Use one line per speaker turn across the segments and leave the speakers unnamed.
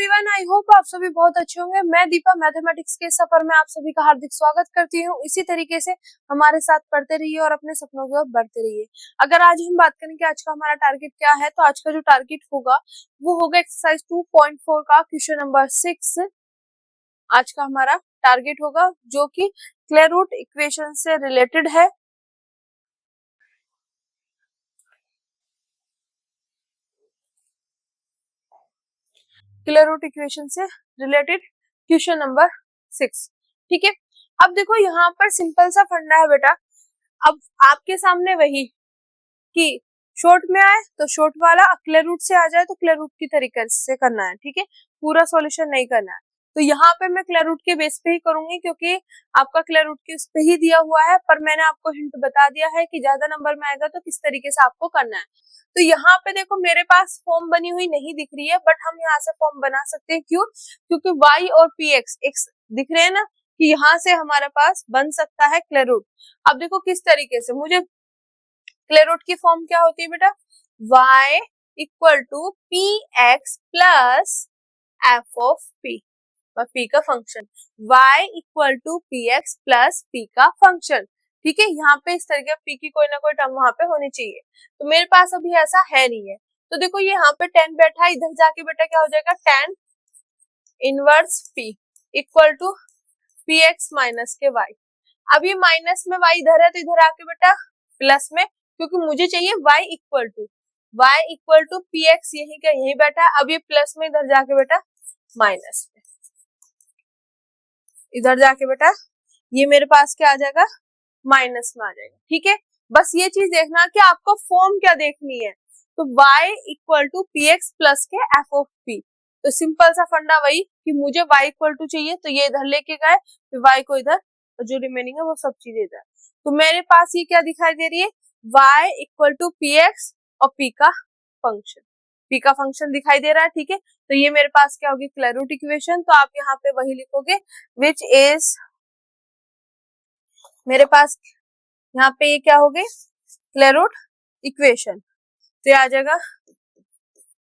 Everyone, I hope आप सभी बहुत अच्छे होंगे। मैं दीपा मैथमेटिक्स के सफर में आप सभी का हार्दिक स्वागत करती हूँ। इसी तरीके से हमारे साथ पढ़ते रहिए और अपने सपनों की ओर बढ़ते रहिए। अगर आज हम बात करें कि आज का हमारा टारगेट क्या है, तो आज का जो टारगेट होगा वो होगा एक्सरसाइज 2.4 का क्वेश्चन नंबर 6। आज का हमारा टारगेट होगा जो कि स्क्वायर रूट इक्वेशन से रिलेटेड है। स्क्वायर रूट इक्वेशन से रिलेटेड क्वेश्चन नंबर 6। ठीक है, अब देखो यहाँ पर सिंपल सा फंडा है बेटा। अब आपके सामने वही कि शॉर्ट में आए तो शॉर्ट वाला, स्क्वायर रूट से आ जाए तो स्क्वायर रूट की तरीके से करना है। ठीक है, पूरा सॉल्यूशन नहीं करना है। तो यहाँ पे मैं स्क्वायर रूट के बेस पे ही करूंगी क्योंकि आपका स्क्वायर रूट के उस पे ही दिया हुआ है, पर मैंने आपको हिंट बता दिया है कि ज्यादा नंबर में आएगा तो किस तरीके से आपको करना है। तो यहाँ पे देखो मेरे पास फॉर्म बनी हुई नहीं दिख रही है, बट हम यहाँ से फॉर्म बना सकते हैं। क्यों? क्योंकि y और px x दिख रहे हैं ना, कि यहाँ से हमारे पास बन सकता है स्क्वायर रूट। अब देखो किस तरीके से, मुझे स्क्वायर रूट की फॉर्म क्या होती है बेटा, y equal to P X plus F of P, P का function, y equal to P X plus P का फंक्शन। ठीक है, यहाँ पे इस तरीके पी की कोई ना कोई टर्म वहां पे होनी चाहिए। तो मेरे पास अभी ऐसा है नहीं है, तो देखो ये यहाँ पे tan बैठा है, इधर जाके बेटा क्या हो जाएगा, tan inverse p equal to P X minus K y। अब ये माइनस में y इधर है तो इधर आके बेटा प्लस में, क्योंकि मुझे चाहिए y equal to P X, यही का यही बैठा है। अब ये प्लस में इधर जाके बेटा माइनस में, इधर जाके बेटा ये मेरे पास क्या आ जाएगा, माइनस में आ जाएगा। ठीक है, बस ये चीज देखना कि आपको फॉर्म क्या देखनी है। तो y equal to P X plus के एफ ऑफ पी। तो सिंपल सा फंडा वही कि मुझे y इक्वल टू चाहिए, तो ये इधर लेके गए, फिर y को इधर, तो जो रिमेनिंग है वो सब चीजें इधर। तो मेरे पास ये क्या दिखाई दे रही है, y equal to P X और p का फंक्शन दिखाई दे रहा है। ठीक है, तो ये मेरे पास क्या होगी, स्क्वायर रूट इक्वेशन। तो आप यहाँ पे वही लिखोगे विच इज, मेरे पास यहाँ पे ये क्या हो गई, स्क्वायर रूट इक्वेशन। तो ये आ जाएगा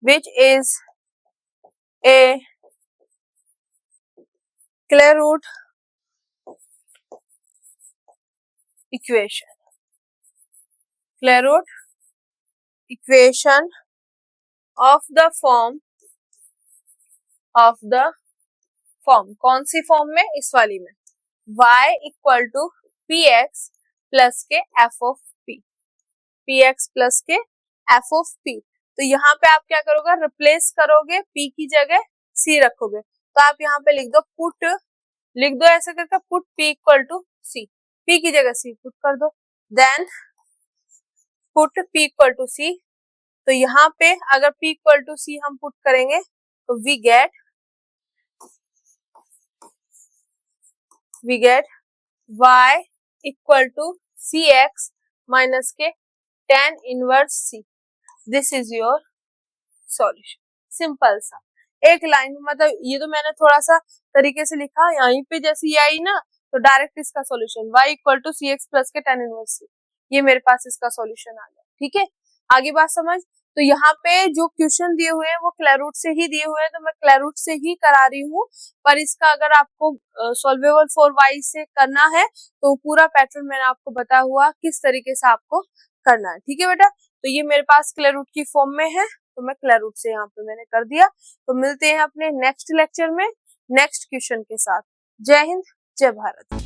which is a square root equation, square root equation of the form कौन सी फॉर्म में, इस वाली में, y equal to P X plus के F of P, P X plus के एफ ऑफ पी। तो यहाँ पे आप क्या करोगे, रिप्लेस करोगे, p की जगह c रखोगे। तो आप यहाँ पे लिख दो ऐसे करके, put p equal to c, p की जगह c पुट कर दो, then put p equal to c। तो यहाँ पे अगर p इक्वल टू c हम पुट करेंगे तो we get y equal to C X minus K tan inverse c। This is your solution. Simple सा एक लाइन में, मतलब ये तो मैंने थोड़ा सा तरीके से लिखा, यहीं पे जैसे ये आई ना तो डायरेक्ट इसका solution y equal to C X plus K tan inverse c, ये मेरे पास इसका सॉल्यूशन आ गया। ठीक है, आगे बात समझ। तो यहाँ पे जो क्वेश्चन दिए हुए हैं वो स्क्वायर रूट से ही दिए हुए हैं, तो मैं स्क्वायर रूट से ही करा रही हूँ। पर इसका अगर आपको सॉल्वेबल फॉर y से करना है तो पूरा पैटर्न मैंने आपको बताया हुआ किस तरीके से आपको करना है। ठीक है बेटा, तो ये मेरे पास स्क्वायर रूट की फॉर्म में है, तो मैं स्क्वायर रूट से यहाँ पे मैंने कर दिया। तो मिलते हैं अपने नेक्स्ट लेक्चर में नेक्स्ट क्वेश्चन के साथ। जय हिंद, जय भारत।